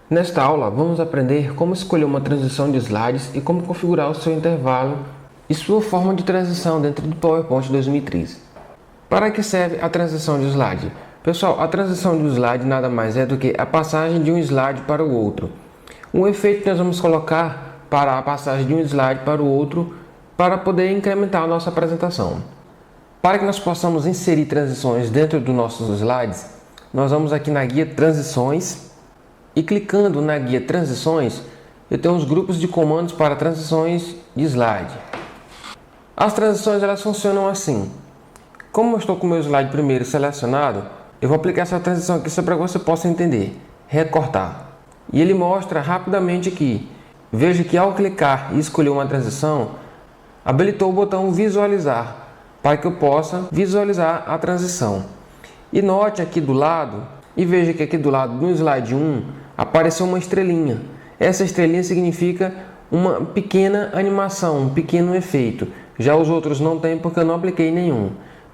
Nesta aula, vamos aprender como escolher uma transição de slides e como configurar o seu intervalo e sua forma de transição dentro do PowerPoint 2013. Para que serve a transição de slide? Pessoal, a transição de slide nada mais é do que a passagem de um slide para o outro. Um efeito que nós vamos colocar para a passagem de um slide para o outro para poder incrementar a nossa apresentação. Para que nós possamos inserir transições dentro dos nossos slides, nós vamos aqui na guia Transições e clicando na guia Transições, eu tenho os grupos de comandos para transições de slide. As transições elas funcionam assim. Como eu estou com o meu slide primeiro selecionado, eu vou aplicar essa transição aqui só para que você possa entender. Recortar. E ele mostra rapidamente aqui. Veja que ao clicar e escolher uma transição, habilitou o botão Visualizar, para que eu possa visualizar a transição. E note aqui do lado, e veja que aqui do lado no slide 1, apareceu uma estrelinha. Essa estrelinha significa uma pequena animação, um pequeno efeito. Já os outros não tem porque eu não apliquei nenhum.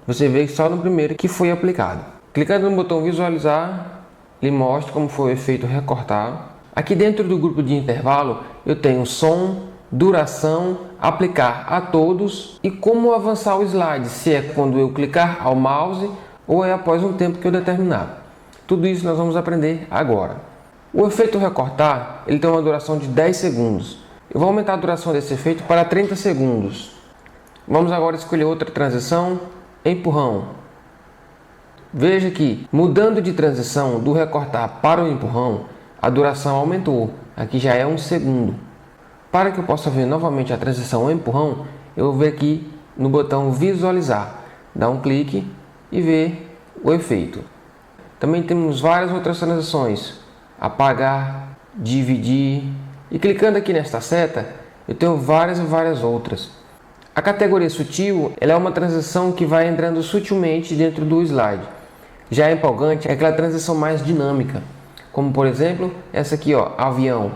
Você vê só no primeiro que foi aplicado. Clicando no botão Visualizar, ele mostra como foi o efeito recortar. Aqui dentro do grupo de intervalo, eu tenho som, duração, aplicar a todos e como avançar o slide, se é quando eu clicar ao mouse ou é após um tempo que eu determinar. Tudo isso nós vamos aprender agora. O efeito recortar, ele tem uma duração de 10 segundos. Eu vou aumentar a duração desse efeito para 30 segundos. Vamos agora escolher outra transição, empurrão. Veja que, mudando de transição do recortar para o empurrão, a duração aumentou. Aqui já é 1 segundo. Para que eu possa ver novamente a transição empurrão, eu vou ver aqui no botão Visualizar. Dá um clique e ver o efeito. Também temos várias outras transições. Apagar, dividir. E clicando aqui nesta seta, eu tenho várias e várias outras. A categoria sutil, ela é uma transição que vai entrando sutilmente dentro do slide. Já a empolgante é aquela transição mais dinâmica. Como por exemplo, essa aqui, ó, avião.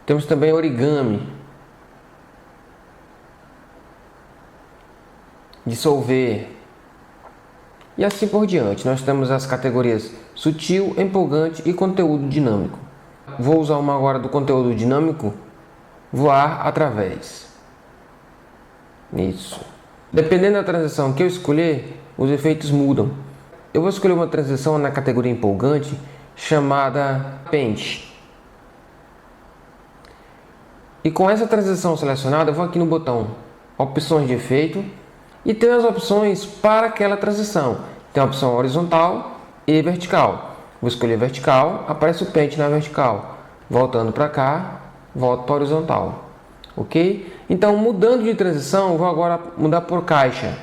Temos também origami. Dissolver. E assim por diante. Nós temos as categorias sutil, empolgante e conteúdo dinâmico. Vou usar uma agora do conteúdo dinâmico. Voar através. Isso. Dependendo da transição que eu escolher, os efeitos mudam. Eu vou escolher uma transição na categoria empolgante chamada Pente. E com essa transição selecionada, eu vou aqui no botão Opções de efeito e tenho as opções para aquela transição. Tem a opção horizontal e vertical. Vou escolher vertical, aparece o pente na vertical. Voltando para cá, volto para horizontal. Ok? Então, mudando de transição, eu vou agora mudar por caixa.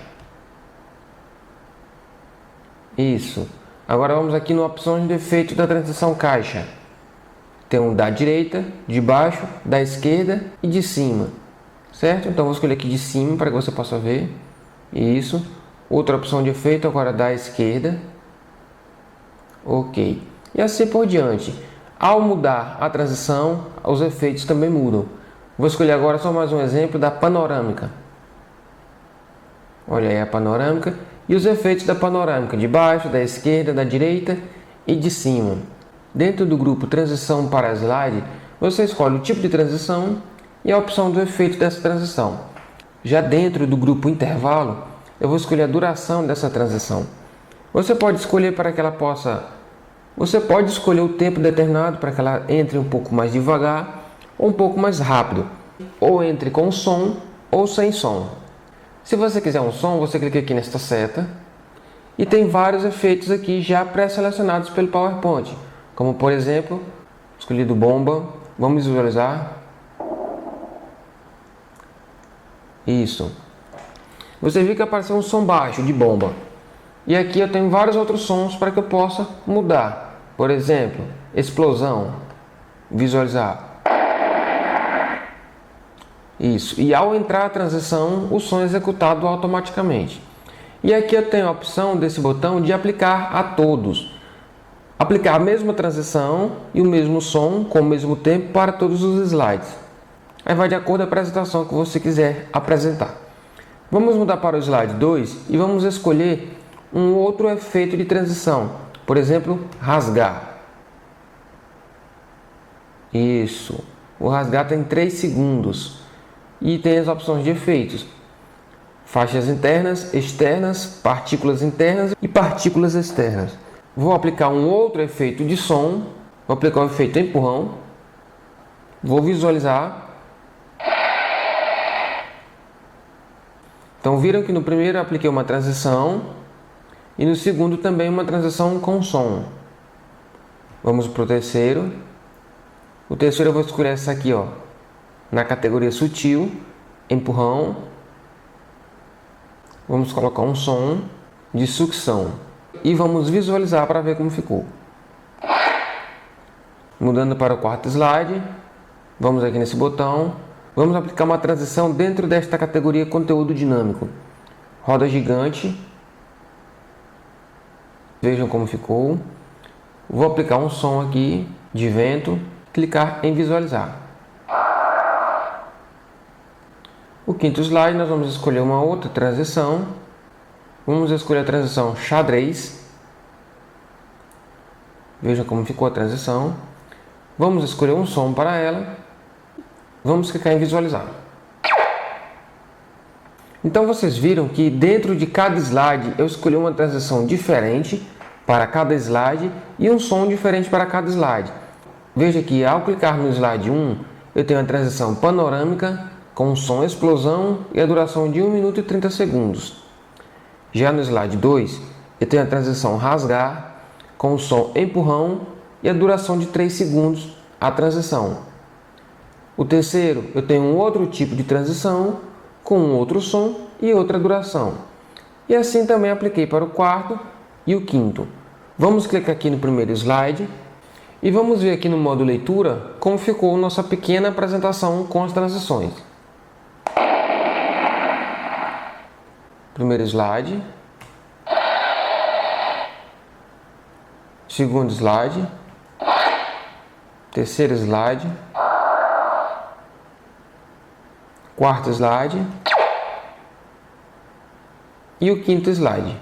Isso. Agora vamos aqui na opção de efeito da transição caixa. Tem um da direita, de baixo, da esquerda e de cima. Certo? Então, vou escolher aqui de cima para que você possa ver. Isso. Outra opção de efeito agora da esquerda. Ok. E assim por diante. Ao mudar a transição, os efeitos também mudam. Vou escolher agora só mais um exemplo da panorâmica. Olha aí a panorâmica. E os efeitos da panorâmica, de baixo, da esquerda, da direita e de cima. Dentro do grupo Transição para Slide, você escolhe o tipo de transição e a opção do efeito dessa transição. Já dentro do grupo Intervalo, eu vou escolher a duração dessa transição. Você pode escolher para que ela possa... Você pode escolher o tempo determinado para que ela entre um pouco mais devagar ou um pouco mais rápido. Ou entre com som ou sem som. Se você quiser um som, você clica aqui nesta seta. E tem vários efeitos aqui já pré-selecionados pelo PowerPoint. Como por exemplo, escolhido bomba. Vamos visualizar. Isso. Você viu que apareceu um som baixo de bomba. E aqui eu tenho vários outros sons para que eu possa mudar. Por exemplo, explosão. Visualizar. Isso. E ao entrar a transição, o som é executado automaticamente. E aqui eu tenho a opção desse botão de aplicar a todos. Aplicar a mesma transição e o mesmo som com o mesmo tempo para todos os slides. Aí vai de acordo com a apresentação que você quiser apresentar. Vamos mudar para o slide 2 e vamos escolher um outro efeito de transição. Por exemplo, rasgar. Isso. O rasgar tem 3 segundos. E tem as opções de efeitos. Faixas internas, externas, partículas internas e partículas externas. Vou aplicar um outro efeito de som. Vou aplicar o efeito empurrão. Vou visualizar. Então viram que no primeiro eu apliquei uma transição e no segundo também uma transição com som. Vamos para o terceiro. O terceiro eu vou escolher essa aqui, ó, na categoria sutil, empurrão. Vamos colocar um som de sucção e vamos visualizar para ver como ficou. Mudando para o quarto slide, vamos aqui nesse botão, vamos aplicar uma transição dentro desta categoria conteúdo dinâmico. Roda gigante, vejam como ficou. Vou aplicar um som aqui de vento, clicar em visualizar. O quinto slide nós vamos escolher uma outra transição. Vamos escolher a transição xadrez. Vejam como ficou a transição. Vamos escolher um som para ela. Vamos clicar em visualizar. Então vocês viram que dentro de cada slide eu escolhi uma transição diferente para cada slide e um som diferente para cada slide. Veja que ao clicar no slide 1 eu tenho a transição panorâmica com som explosão e a duração de 1 minuto e 30 segundos. Já no slide 2 eu tenho a transição rasgar com o som empurrão e a duração de 3 segundos a transição. O terceiro eu tenho um outro tipo de transição com um outro som e outra duração. E assim também apliquei para o quarto e o quinto. Vamos clicar aqui no primeiro slide e vamos ver aqui no modo leitura como ficou nossa pequena apresentação com as transições. Primeiro slide. Segundo slide. Terceiro slide. Quarto slide. E o quinto slide.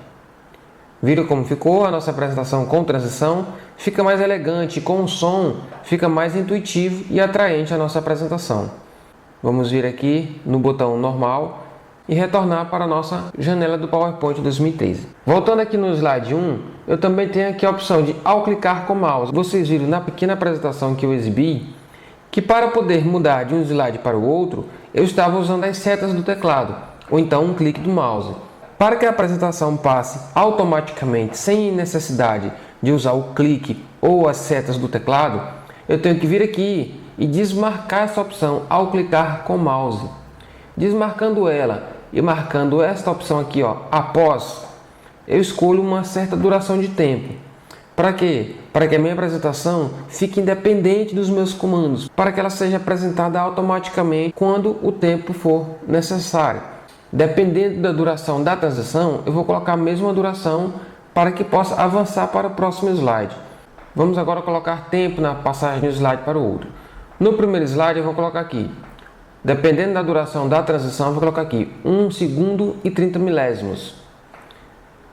Viram como ficou a nossa apresentação com transição? Fica mais elegante, com o som, fica mais intuitivo e atraente a nossa apresentação. Vamos vir aqui no botão normal e retornar para a nossa janela do PowerPoint 2013. Voltando aqui no slide 1, eu também tenho aqui a opção de ao clicar com o mouse. Vocês viram na pequena apresentação que eu exibi que para poder mudar de um slide para o outro, eu estava usando as setas do teclado, ou então um clique do mouse. Para que a apresentação passe automaticamente, sem necessidade de usar o clique ou as setas do teclado, eu tenho que vir aqui e desmarcar essa opção ao clicar com o mouse. Desmarcando ela e marcando esta opção aqui, ó, após, eu escolho uma certa duração de tempo. Para quê? Para que a minha apresentação fique independente dos meus comandos, para que ela seja apresentada automaticamente quando o tempo for necessário. Dependendo da duração da transição, eu vou colocar a mesma duração para que possa avançar para o próximo slide. Vamos agora colocar tempo na passagem de um slide para o outro. No primeiro slide eu vou colocar aqui, dependendo da duração da transição, eu vou colocar aqui 1 segundo e 30 milésimos.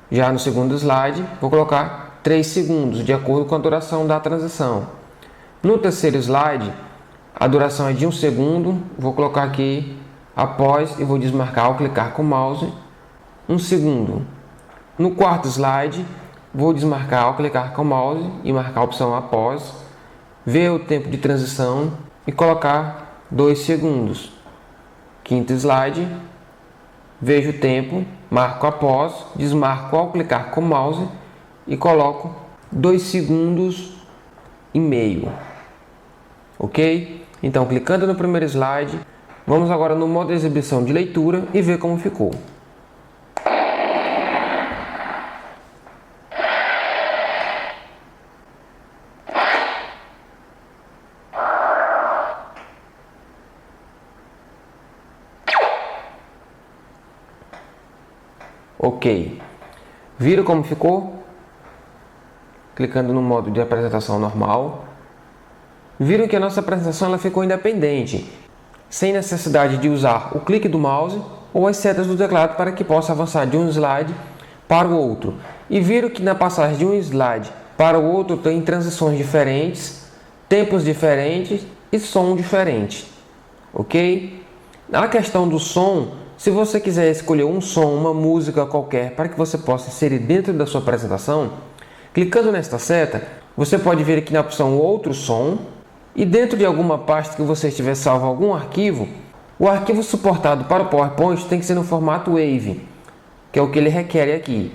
Já no segundo slide, vou colocar 3 segundos, de acordo com a duração da transição. No terceiro slide, a duração é de 1 segundo, vou colocar aqui após e vou desmarcar ao clicar com o mouse 1 segundo. No quarto slide, vou desmarcar ao clicar com o mouse e marcar a opção após, ver o tempo de transição e colocar 2 segundos. Quinto slide, vejo o tempo, marco após, desmarco ao clicar com o mouse e coloco 2 segundos e meio. Ok? Então, clicando no primeiro slide, vamos agora no modo de exibição de leitura e ver como ficou. Ok. Viram como ficou? Clicando no modo de apresentação normal. Viram que a nossa apresentação ela ficou independente, sem necessidade de usar o clique do mouse ou as setas do teclado para que possa avançar de um slide para o outro. E viram que na passagem de um slide para o outro tem transições diferentes, tempos diferentes e som diferente. Ok? Na questão do som, se você quiser escolher um som, uma música qualquer para que você possa inserir dentro da sua apresentação, clicando nesta seta, você pode vir aqui na opção Outro Som e dentro de alguma pasta que você tiver salvo algum arquivo, o arquivo suportado para o PowerPoint tem que ser no formato WAV, que é o que ele requer aqui.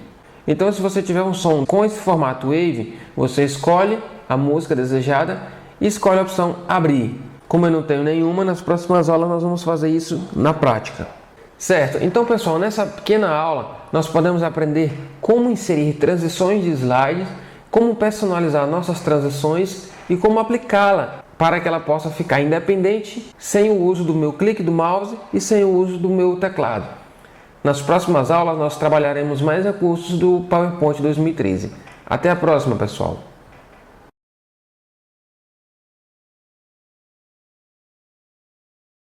Então, se você tiver um som com esse formato WAV, você escolhe a música desejada e escolhe a opção Abrir. Como eu não tenho nenhuma, nas próximas aulas nós vamos fazer isso na prática. Certo? Então, pessoal, nessa pequena aula nós podemos aprender como inserir transições de slides, como personalizar nossas transições e como aplicá-la para que ela possa ficar independente, sem o uso do meu clique do mouse e sem o uso do meu teclado. Nas próximas aulas nós trabalharemos mais recursos do PowerPoint 2013. Até a próxima, pessoal!